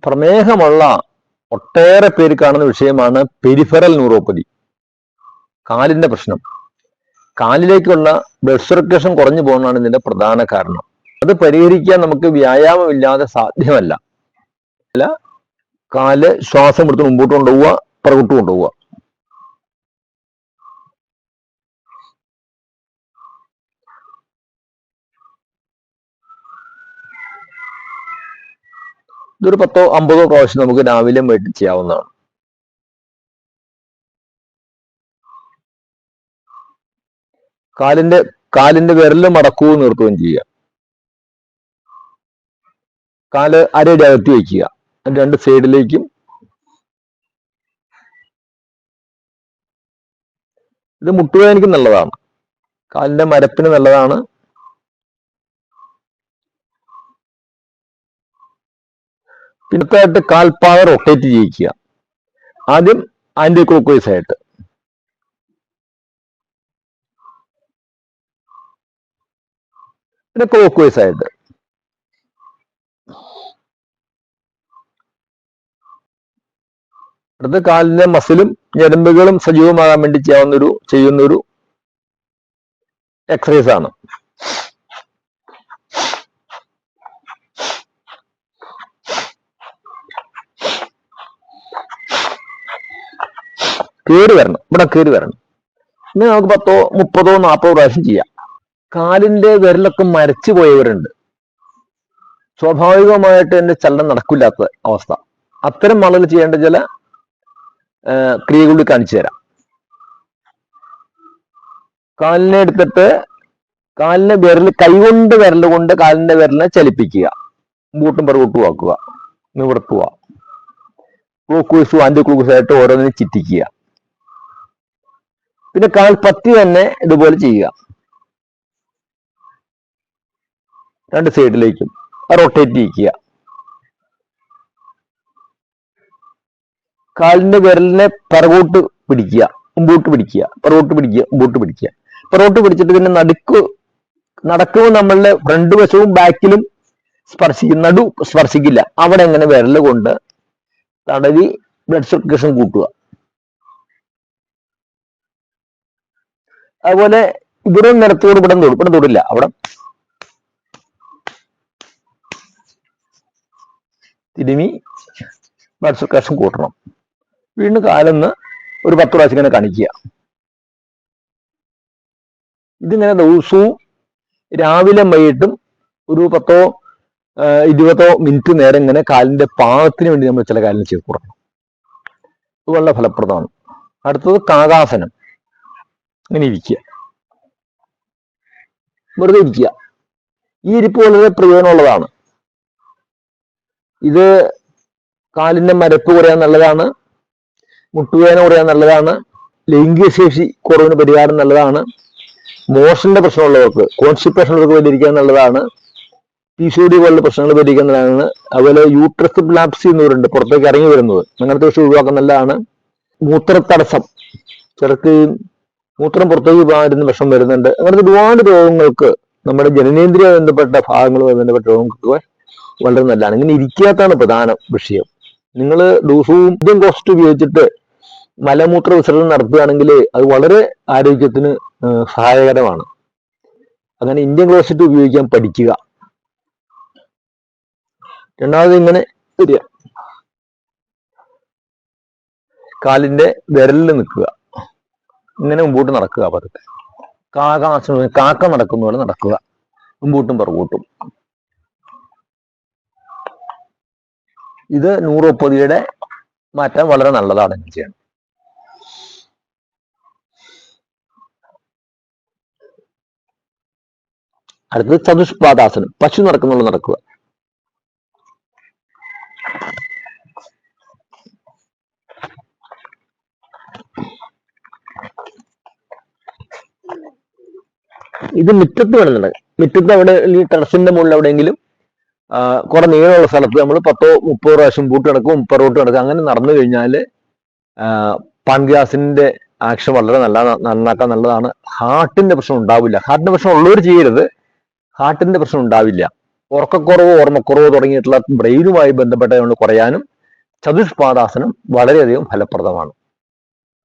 പ്രമേഹമുള്ള ഒട്ടേറെ പേര് കാണുന്ന വിഷയമാണ് പെരിഫറൽ ന്യൂറോപ്പതി, കാലിന്റെ പ്രശ്നം. കാലിലേക്കുള്ള ബ്ലഡ് സർക്കുലേഷൻ കുറഞ്ഞു പോകുന്നതാണ് ഇതിന്റെ പ്രധാന കാരണം. അത് പരിഹരിക്കാൻ നമുക്ക് വ്യായാമമില്ലാതെ സാധ്യമല്ല. കാല് ശ്വാസം എടുത്ത് മുമ്പോട്ട് കൊണ്ടുപോവുക, പുറകോട്ട് കൊണ്ടുപോവുക. ഇതൊരു 10-50 പ്രാവശ്യം നമുക്ക് രാവിലെ വൈകിട്ട് ചെയ്യാവുന്നതാണ്. കാലിന്റെ വിരല് മടക്കുകയും നിർത്തുകയും ചെയ്യുക. കാല് അരയുടെ അകത്തി വയ്ക്കുക, രണ്ട് സൈഡിലേക്കും. ഇത് മുട്ടുവേദനയ്ക്ക് നല്ലതാണ്, കാലിന്റെ മരപ്പിന് നല്ലതാണ്. പിന്നത്തായിട്ട് കാൽപാദ റൊട്ടേറ്റ് ചെയ്യിക്കുക. ആദ്യം ആന്റി ക്ലോക്ക് വൈസ് ആയിട്ട്, പിന്നെ ക്ലോക്ക് വൈസ് ആയിട്ട്. അടുത്ത കാലിന്റെ മസിലും ഞരമ്പുകളും സജീവമാകാൻ വേണ്ടി ചെയ്യുന്നൊരു എക്സസൈസ് ആണ്. ഇവിടെ കയറി വരണം. ഇനി നമുക്ക് 10-30-40 പ്രാവശ്യം ചെയ്യാം. കാലിന്റെ വിരലൊക്കെ മരച്ചു പോയവരുണ്ട്, സ്വാഭാവികമായിട്ട് എന്റെ ചലനം നടക്കില്ലാത്ത അവസ്ഥ. അത്തരം ആളുകൾ ചെയ്യേണ്ട ചില ക്രിയകൾ കാണിച്ചു തരാം. കാലിനെ എടുത്തിട്ട് കാലിന്റെ വിരൽ കൊണ്ട് കാലിന്റെ വിരലിനെ ചലിപ്പിക്കുക, മുമ്പോട്ടും പുറകോട്ടും ആക്കുക, നിവർത്തുക. ക്ലോക്ക് വൈസും ആന്റി ക്ലോക്ക് വൈസും ആയിട്ട് ഓരോന്നിനും ചിറ്റിക്കുക. പിന്നെ കാൽപ്പത്തി തന്നെ ഇതുപോലെ ചെയ്യുക, രണ്ട് സൈഡിലേക്കും റൊട്ടേറ്റ് ചെയ്യിക്കുക. കാലിന്റെ വിരലിനെ പിറകോട്ട് പിടിക്കുക, മുമ്പോട്ട് പിടിക്കുക, പിറകോട്ട് പിടിക്കുക, മുമ്പോട്ട് പിടിക്കുക. പിറകോട്ട് പിടിച്ചിട്ട് പിന്നെ നടക്കുമ്പോൾ നമ്മളുടെ ഫ്രണ്ട് വശവും ബാക്കിലും നടു സ്പർശിക്കില്ല. അവിടെ എങ്ങനെ വിരൽ കൊണ്ട് തടവി ബ്ലഡ് സർക്കുലേഷൻ കൂട്ടുക. അതുപോലെ ഇവിടെ നിലത്തോട് ഇവിടെ തൊടില്ല, അവിടെ തിരുമി ബ്ലഡ് സർക്കുലേഷൻ കൂട്ടണം. വീണ്ടും കാലൊന്ന് ഒരു 10 പ്രാവശ്യം ഇങ്ങനെ കാണിക്കുക. ഇതിങ്ങനെ ദിവസവും രാവിലെ വൈകിട്ടും ഒരു 10-20 മിനിറ്റ് നേരം ഇങ്ങനെ കാലിന്റെ പാകത്തിന് വേണ്ടി നമ്മൾ ചില കാര്യങ്ങൾ ചെയ്ത് കൊടുക്കണം. ഇത് വളരെ ഫലപ്രദമാണ്. അടുത്തത് കാകാസനം. ഇങ്ങനെ ഇരിക്കുക, വെറുതെ ഇരിക്കുക. ഈ ഇരിപ്പ് വളരെ പ്രയോജനമുള്ളതാണ്. ഇത് കാലിന്റെ മരപ്പ് കുറയാൻ നല്ലതാണ്, മുട്ടുവേദന കുറയാൻ നല്ലതാണ്, ലൈംഗിക ശേഷി കുറവിന് പരിഹാരം നല്ലതാണ്, മോഷന്റെ പ്രശ്നമുള്ളവർക്ക്, കോൺസ്റ്റിപ്പേഷൻ ഉള്ളവർക്ക് പരിഹരിക്കാൻ നല്ലതാണ്, PCOD പോലുള്ള പ്രശ്നങ്ങൾ പരിഹരിക്കാൻ നല്ലതാണ്. അതുപോലെ യൂട്രസ് ബ്ലാപ്സി എന്നവരുണ്ട്, പുറത്തേക്ക് ഇറങ്ങി വരുന്നത്, അങ്ങനത്തെ വിഷയം ഒഴിവാക്കാൻ നല്ലതാണ്. മൂത്രത്തടസ്സം, ചിലർക്ക് മൂത്രം പുറത്തേക്ക് പോകാതിരുന്ന വിഷം വരുന്നുണ്ട്. അങ്ങനത്തെ ഒരുപാട് രോഗങ്ങൾക്ക്, നമ്മുടെ ജനനേന്ദ്രിയ ബന്ധപ്പെട്ട ഭാഗങ്ങളുമായി ബന്ധപ്പെട്ട രോഗങ്ങൾക്ക് വളരെ നല്ലതാണ്. ഇങ്ങനെ ഇരിക്കാത്താണ് പ്രധാന വിഷയം. നിങ്ങൾ ദിവസവും ഇന്ത്യൻ കോസ്റ്റ് ഉപയോഗിച്ചിട്ട് മലമൂത്ര വിസർജനം നടത്തുകയാണെങ്കിൽ അത് വളരെ ആരോഗ്യത്തിന് സഹായകരമാണ്. അങ്ങനെ ഇന്ത്യൻ ക്ലോസറ്റ് ഉപയോഗിക്കാൻ പഠിക്കുക. രണ്ടാമത് ഇങ്ങനെ വരിക, കാലിന്റെ വിരലിൽ നിൽക്കുക, ഇങ്ങനെ മുമ്പോട്ട് നടക്കുക. പതുക്കെ കാക്ക നടക്കുന്ന പോലെ നടക്കുക, മുമ്പോട്ടും പുറകോട്ടും. ഇത് ന്യൂറോപ്പതിയുടെ മാറ്റാൻ വളരെ നല്ലതാണ് ഇങ്ങനെ ചെയ്യണം. അടുത്തത് ചതുഷ്പാദാസനം, പശു നടക്കുന്നുള്ള നടക്കുക. ഇത് മുറ്റത്ത് വേണമെന്നുണ്ട്. മുറ്റത്ത് അവിടെ ഈ ടെറസിന്റെ മുകളിൽ എവിടെയെങ്കിലും കുറെ നീളമുള്ള സ്ഥലത്ത് നമ്മൾ 10-30 പ്രാവശ്യം പൂട്ട് കിടക്കും, പുറകോട്ട് കിടക്കും. അങ്ങനെ നടന്നു കഴിഞ്ഞാൽ പാൻഗ്യാസിന്റെ ആക്ഷൻ വളരെ നന്നാക്കാൻ നല്ലതാണ്. ഹാർട്ടിന്റെ പ്രശ്നം ഉണ്ടാവില്ല. ഹാർട്ടിന്റെ പ്രശ്നം ഉള്ളവർ ചെയ്യരുത്, ഹാർട്ടിന്റെ പ്രശ്നം ഉണ്ടാവില്ല. ഉറക്കക്കുറവ്, ഓർമ്മക്കുറവ് തുടങ്ങിയിട്ടുള്ള ബ്രെയിനുമായി ബന്ധപ്പെട്ടതുകൊണ്ട് കുറയാനും ചതുഷ്പാദാസനം വളരെയധികം ഫലപ്രദമാണ്.